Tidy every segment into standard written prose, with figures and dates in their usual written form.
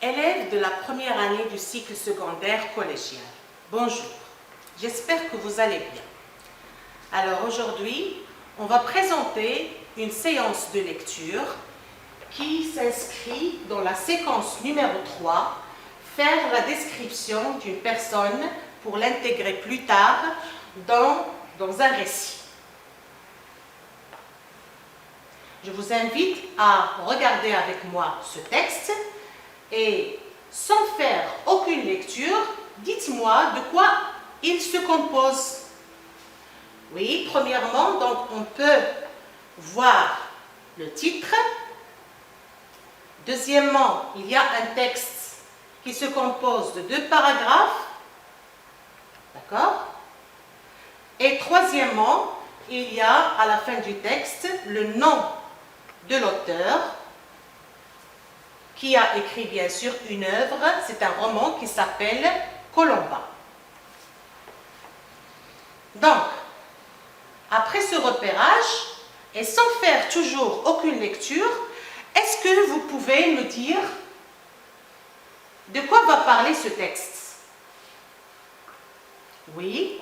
élèves de la première année du cycle secondaire collégien. Bonjour, j'espère que vous allez bien. Alors aujourd'hui, on va présenter une séance de lecture qui s'inscrit dans la séquence numéro 3, faire la description d'une personne pour l'intégrer plus tard dans un récit. Je vous invite à regarder avec moi ce texte et sans faire aucune lecture, dites-moi de quoi il se compose. Oui, premièrement, donc on peut voir le titre. Deuxièmement, il y a un texte qui se compose de 2 paragraphes. D'accord? Et troisièmement, il y a à la fin du texte le nom de l'auteur qui a écrit bien sûr une œuvre. C'est un roman qui s'appelle Colomba. Donc, après ce repérage, et sans faire toujours aucune lecture, est-ce que vous pouvez me dire de quoi va parler ce texte? Oui,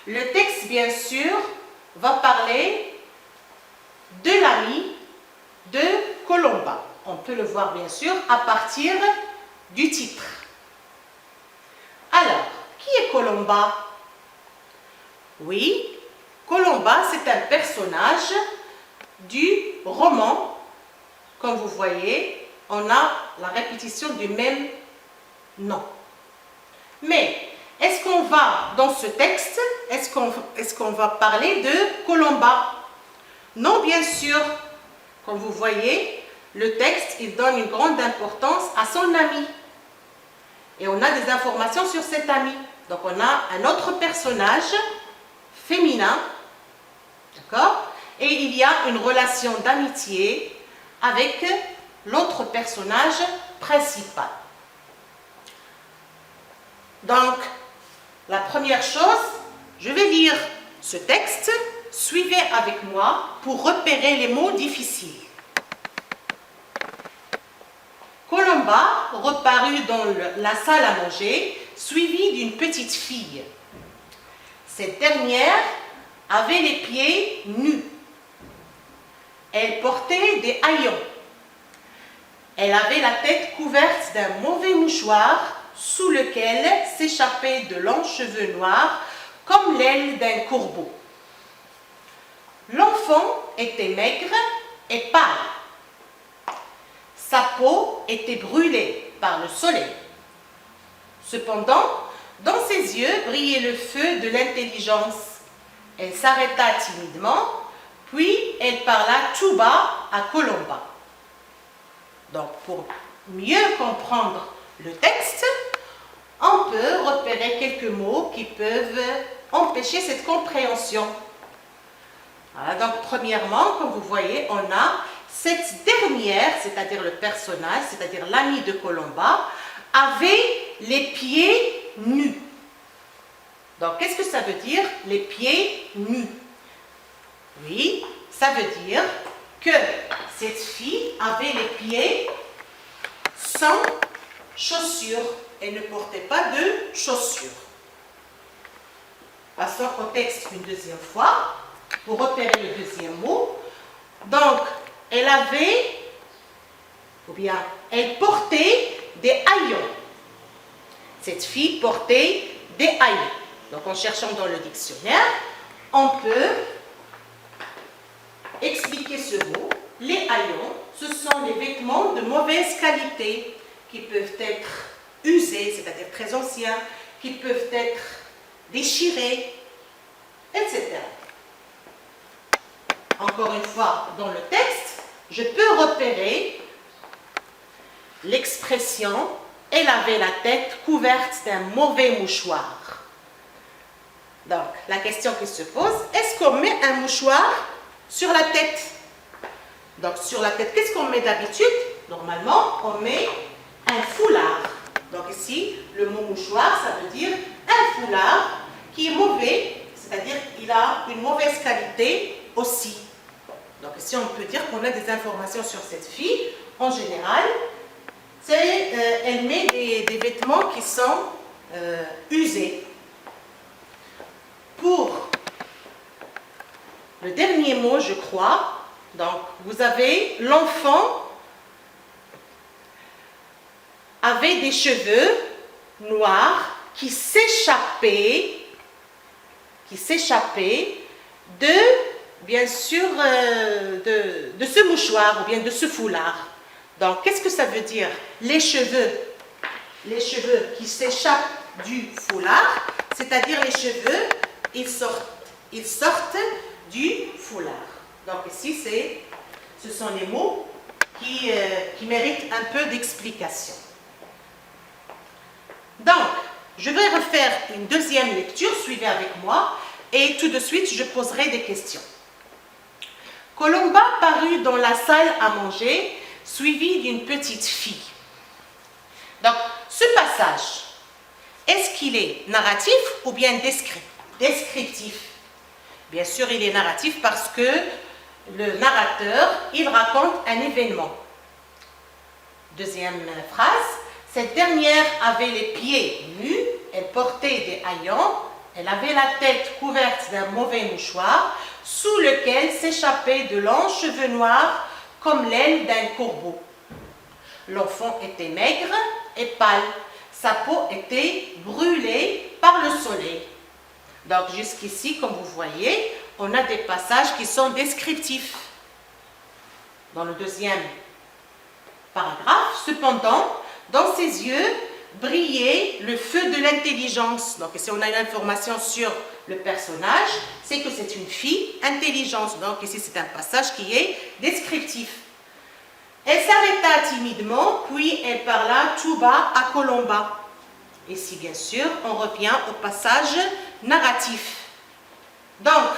le texte, bien sûr, va parler de l'ami de Colomba. On peut le voir, bien sûr, à partir du titre. Alors, qui est Colomba? Oui, Colomba, c'est un personnage du roman. Comme vous voyez, on a la répétition du même nom. Mais, est-ce qu'on va, dans ce texte, est-ce qu'on va parler de Colomba? Non, bien sûr. Comme vous voyez, le texte, il donne une grande importance à son ami. Et on a des informations sur cet ami. Donc, on a un autre personnage féminin. D'accord? Et il y a une relation d'amitié avec l'autre personnage principal. Donc, la première chose, je vais lire ce texte. Suivez avec moi pour repérer les mots difficiles. Colomba reparut dans la salle à manger, suivie d'une petite fille. Cette dernière avait les pieds nus. Elle portait des haillons. Elle avait la tête couverte d'un mauvais mouchoir sous lequel s'échappaient de longs cheveux noirs comme l'aile d'un corbeau. L'enfant était maigre et pâle. Sa peau était brûlée par le soleil. Cependant, dans ses yeux brillait le feu de l'intelligence. Elle s'arrêta timidement, puis elle parla tout bas à Colomba. Donc, pour mieux comprendre le texte, on peut repérer quelques mots qui peuvent empêcher cette compréhension. Voilà, donc, premièrement, comme vous voyez, on a cette dernière, c'est-à-dire le personnage, c'est-à-dire l'ami de Colomba, avait les pieds nus. Donc, qu'est-ce que ça veut dire, les pieds nus? Oui, ça veut dire que cette fille avait les pieds sans chaussures. Elle ne portait pas de chaussures. Passons au texte une deuxième fois pour repérer le deuxième mot. Donc, elle avait, ou bien, elle portait des haillons. Cette fille portait des haillons. Donc, en cherchant dans le dictionnaire, on peut expliquer ce mot. Les haillons, ce sont les vêtements de mauvaise qualité qui peuvent être usés, c'est-à-dire très anciens, qui peuvent être déchirés, etc. Encore une fois, dans le texte, je peux repérer l'expression « elle avait la tête couverte d'un mauvais mouchoir ». Donc, la question qui se pose, est-ce qu'on met un mouchoir sur la tête? Donc, sur la tête, qu'est-ce qu'on met d'habitude? Normalement, on met un foulard. Donc ici, le mot mouchoir, ça veut dire un foulard qui est mauvais, c'est-à-dire qu'il a une mauvaise qualité aussi. Donc ici, on peut dire qu'on a des informations sur cette fille. En général, elle met des vêtements qui sont usés. Pour le dernier mot, je crois, donc vous avez l'enfant avait des cheveux noirs qui s'échappaient de, bien sûr, de ce mouchoir ou bien de ce foulard. Donc, qu'est-ce que ça veut dire? Les cheveux qui s'échappent du foulard, c'est-à-dire les cheveux, ils sortent du foulard. Donc ici, ce sont les mots qui méritent un peu d'explication. Donc, je vais refaire une deuxième lecture, suivez avec moi, et tout de suite, je poserai des questions. Colomba parut dans la salle à manger, suivi d'une petite fille. Donc, ce passage, est-ce qu'il est narratif ou bien descriptif? Bien sûr, il est narratif parce que le narrateur, il raconte un événement. Deuxième phrase, cette dernière avait les pieds nus, elle portait des haillons, elle avait la tête couverte d'un mauvais mouchoir, sous lequel s'échappaient de longs cheveux noirs comme l'aile d'un corbeau. L'enfant était maigre et pâle, sa peau était brûlée par le soleil. Donc jusqu'ici, comme vous voyez, on a des passages qui sont descriptifs. Dans le deuxième paragraphe, cependant, dans ses yeux brillait le feu de l'intelligence. Donc ici, on a une information sur le personnage, c'est que c'est une fille intelligente. Donc ici, c'est un passage qui est descriptif. Elle s'arrêta timidement, puis elle parla tout bas à Colomba. Ici, bien sûr, on revient au passage narratif. Donc,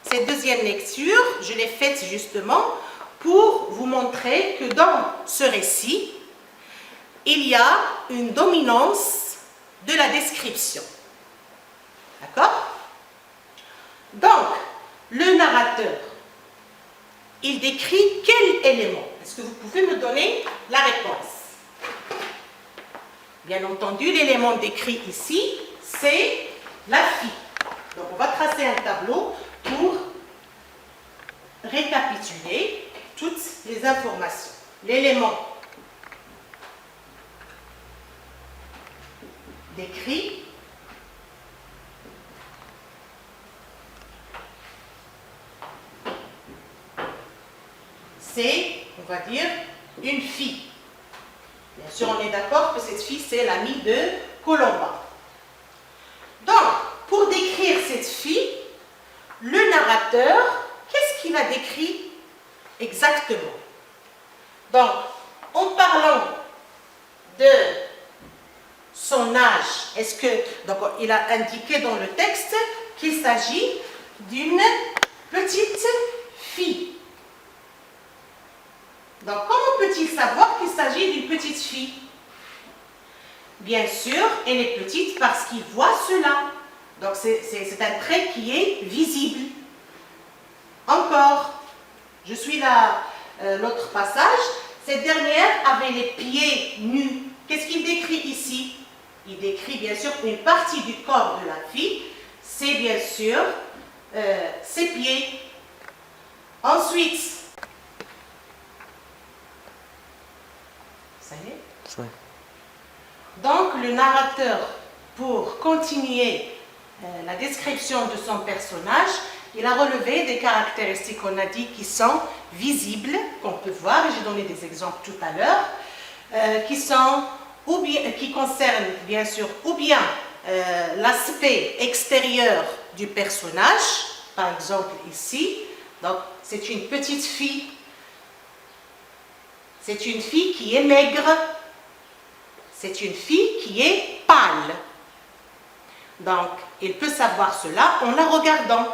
cette deuxième lecture, je l'ai faite justement pour vous montrer que dans ce récit, il y a une dominance de la description. D'accord? Donc, le narrateur, il décrit quel élément? Est-ce que vous pouvez me donner la réponse? Bien entendu, l'élément décrit ici, c'est la fille. Donc, on va tracer un tableau pour récapituler toutes les informations. L'élément décrit, c'est, on va dire, une fille. Bien sûr, on est d'accord que cette fille, c'est l'amie de Colomba. Donc, pour décrire cette fille, le narrateur, qu'est-ce qu'il a décrit exactement? Donc, en parlant de son âge, est-ce que, donc il a indiqué dans le texte qu'il s'agit d'une petite fille. Donc, comment peut-il savoir qu'il s'agit d'une petite fille? Bien sûr, elle est petite parce qu'il voit cela. Donc, c'est un trait qui est visible. Encore, je suis là, l'autre passage. Cette dernière avait les pieds nus. Qu'est-ce qu'il décrit ici? Il décrit bien sûr une partie du corps de la fille. C'est bien sûr ses pieds. Ensuite, ça y est? Oui. Donc, le narrateur, pour continuer la description de son personnage, il a relevé des caractéristiques, on a dit, qui sont visibles, qu'on peut voir, et j'ai donné des exemples tout à l'heure, qui concernent bien sûr ou bien l'aspect extérieur du personnage, par exemple ici, donc c'est une petite fille, c'est une fille qui est maigre, c'est une fille qui est pâle. Donc, il peut savoir cela en la regardant.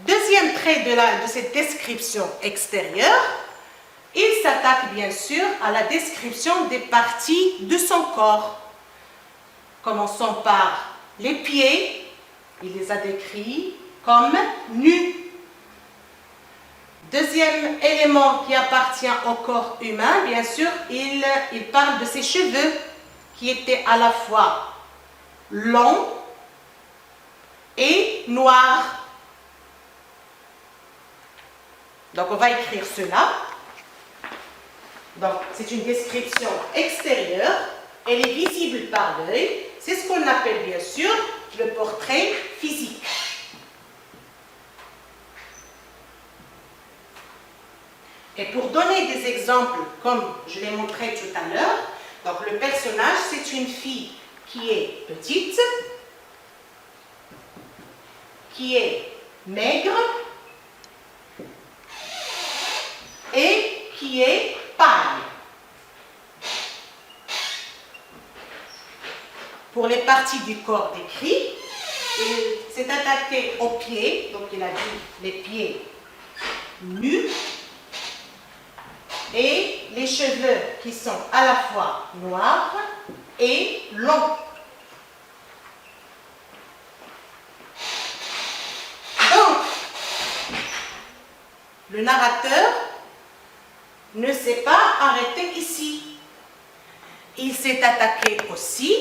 Deuxième trait de cette description extérieure, il s'attaque bien sûr à la description des parties de son corps. Commençons par les pieds, il les a décrits comme nus. Deuxième élément qui appartient au corps humain, bien sûr, il parle de ses cheveux qui étaient à la fois longs et noirs. Donc on va écrire cela. Donc c'est une description extérieure, elle est visible par l'œil. C'est ce qu'on appelle bien sûr le portrait physique. Et pour donner des exemples, comme je l'ai montré tout à l'heure, donc le personnage, c'est une fille qui est petite, qui est maigre et qui est pâle. Pour les parties du corps décrites, il s'est attaqué aux pieds, donc il a dit les pieds nus, et les cheveux qui sont à la fois noirs et longs. Donc, le narrateur ne s'est pas arrêté ici. Il s'est attaqué aussi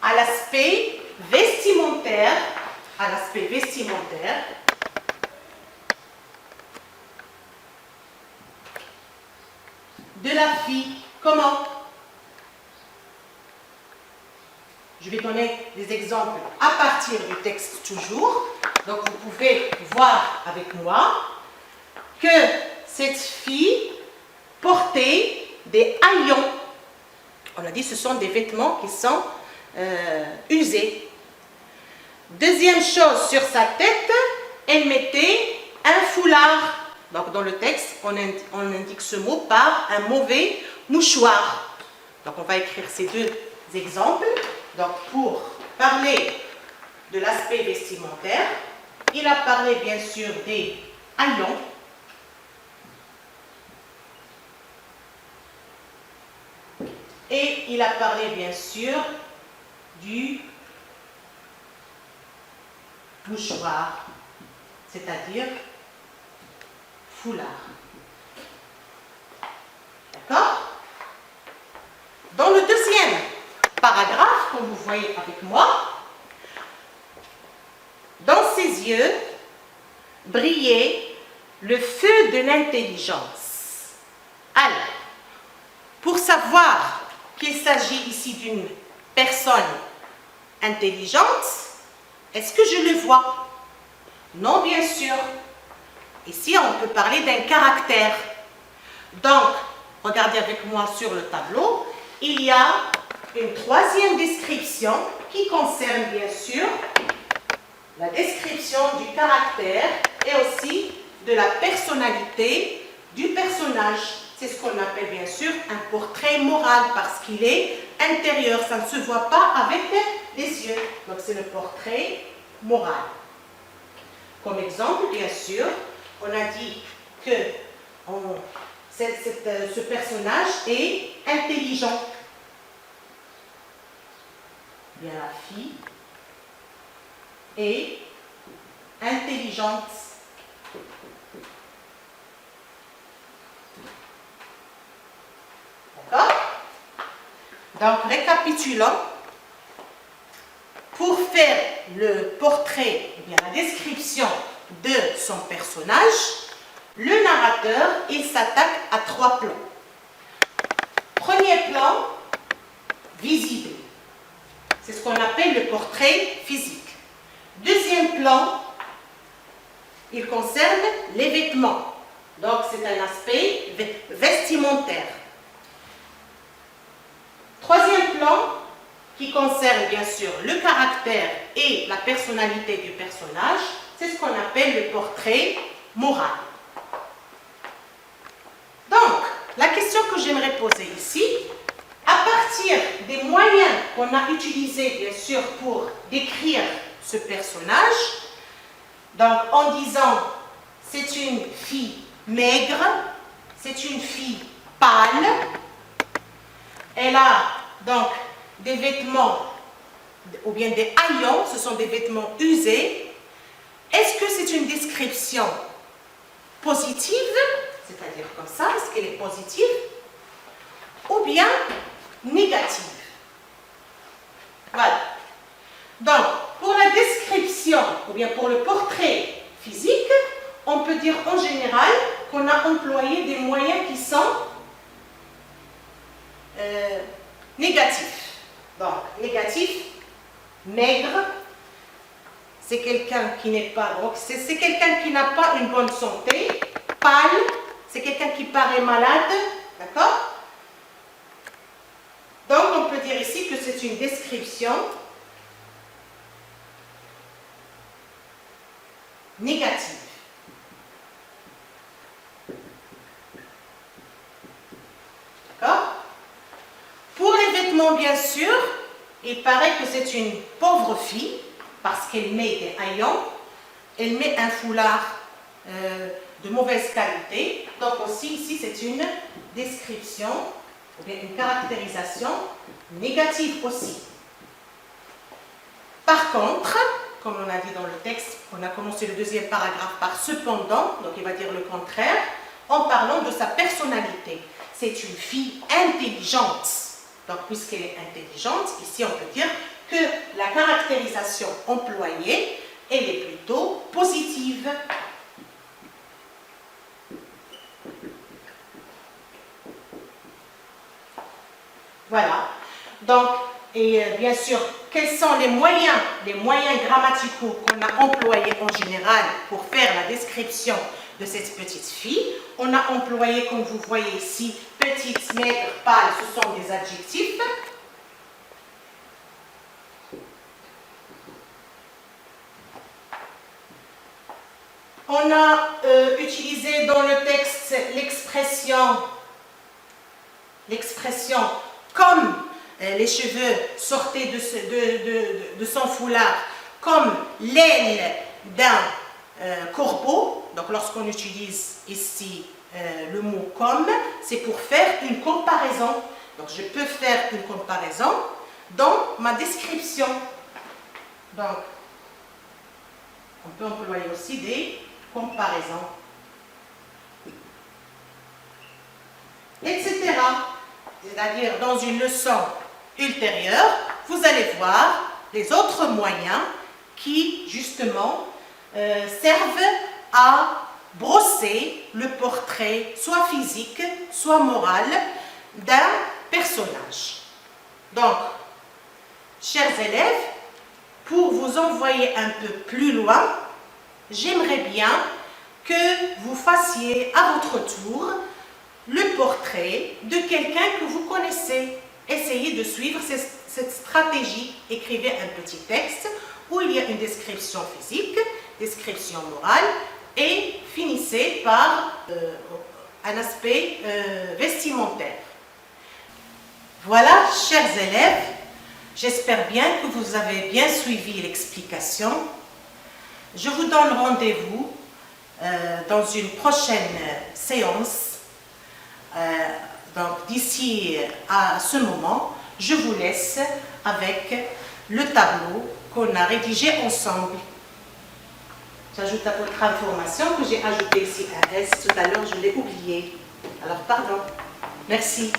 à l'aspect vestimentaire, de la fille. Comment? Je vais donner des exemples à partir du texte toujours. Donc vous pouvez voir avec moi que cette fille portait des haillons. On a dit que ce sont des vêtements qui sont usés. Deuxième chose, sur sa tête, elle mettait un foulard. Donc dans le texte, on indique ce mot par un mauvais mouchoir. Donc on va écrire ces deux exemples. Donc pour parler de l'aspect vestimentaire, il a parlé bien sûr des haillons. Et il a parlé bien sûr du mouchoir, c'est-à-dire foulard. D'accord? Dans le deuxième paragraphe, comme vous voyez avec moi, dans ses yeux brillait le feu de l'intelligence. Alors, pour savoir qu'il s'agit ici d'une personne intelligente, est-ce que je le vois? Non, bien sûr. Ici, on peut parler d'un caractère. Donc, regardez avec moi sur le tableau, il y a une troisième description qui concerne bien sûr la description du caractère et aussi de la personnalité du personnage. C'est ce qu'on appelle bien sûr un portrait moral parce qu'il est intérieur, ça ne se voit pas avec les yeux. Donc c'est le portrait moral. Comme exemple, bien sûr, on a dit que ce personnage est intelligent. Bien, la fille est intelligente. D'accord? Donc, récapitulons. Pour faire le portrait, eh bien, la description de son personnage, le narrateur, il s'attaque à trois plans. Premier plan, visible. C'est ce qu'on appelle le portrait physique. Deuxième plan, il concerne les vêtements. Donc, c'est un aspect vestimentaire. Troisième plan, qui concerne bien sûr le caractère et la personnalité du personnage, c'est ce qu'on appelle le portrait moral. Donc, la question que j'aimerais poser ici, à partir des moyens qu'on a utilisés bien sûr pour décrire ce personnage, donc en disant c'est une fille maigre, c'est une fille pâle, elle a donc des vêtements ou bien des haillons, ce sont des vêtements usés. Est-ce que c'est une description positive, c'est-à-dire comme ça, est-ce qu'elle est positive, ou bien négative. Voilà. Donc, pour la description, ou bien pour le portrait physique, on peut dire en général qu'on a employé des moyens qui sont négatifs. Donc, négatif, maigre, c'est quelqu'un qui n'est pas, c'est quelqu'un qui n'a pas une bonne santé. Pâle, c'est quelqu'un qui paraît malade, d'accord? Donc, on peut dire ici que c'est une description négative. D'accord? Pour les vêtements, bien sûr, il paraît que c'est une pauvre fille parce qu'elle met des haillons, elle met un foulard de mauvaise qualité. Donc aussi, ici, c'est une description ou bien une caractérisation négative aussi. Par contre, comme on a dit dans le texte, on a commencé le deuxième paragraphe par cependant, donc il va dire le contraire, en parlant de sa personnalité. C'est une fille intelligente. Donc, puisqu'elle est intelligente, ici on peut dire que la caractérisation employée, elle est plutôt positive. Voilà. Donc, et bien sûr, quels sont les moyens grammaticaux qu'on a employés en général pour faire la description de cette petite fille? On a employé, comme vous voyez ici, petite, maigre, pâle, ce sont des adjectifs. On a utilisé dans le texte l'expression comme les cheveux sortaient de son foulard, comme l'aile d'un corbeau. Donc lorsqu'on utilise ici le mot comme, c'est pour faire une comparaison. Donc je peux faire une comparaison dans ma description. Donc on peut employer aussi des comparaisons, etc. C'est-à-dire dans une leçon ultérieure, vous allez voir les autres moyens qui justement servent à brosser le portrait soit physique, soit moral d'un personnage. Donc, chers élèves, pour vous envoyer un peu plus loin, j'aimerais bien que vous fassiez à votre tour le portrait de quelqu'un que vous connaissez. Essayez de suivre cette stratégie. Écrivez un petit texte où il y a une description physique, description morale et finissez par un aspect vestimentaire. Voilà, chers élèves, j'espère bien que vous avez bien suivi l'explication. Je vous donne rendez-vous dans une prochaine séance. Donc d'ici à ce moment, je vous laisse avec le tableau qu'on a rédigé ensemble. J'ajoute à votre information que j'ai ajouté ici un S. Tout à l'heure, je l'ai oublié. Alors, pardon. Merci.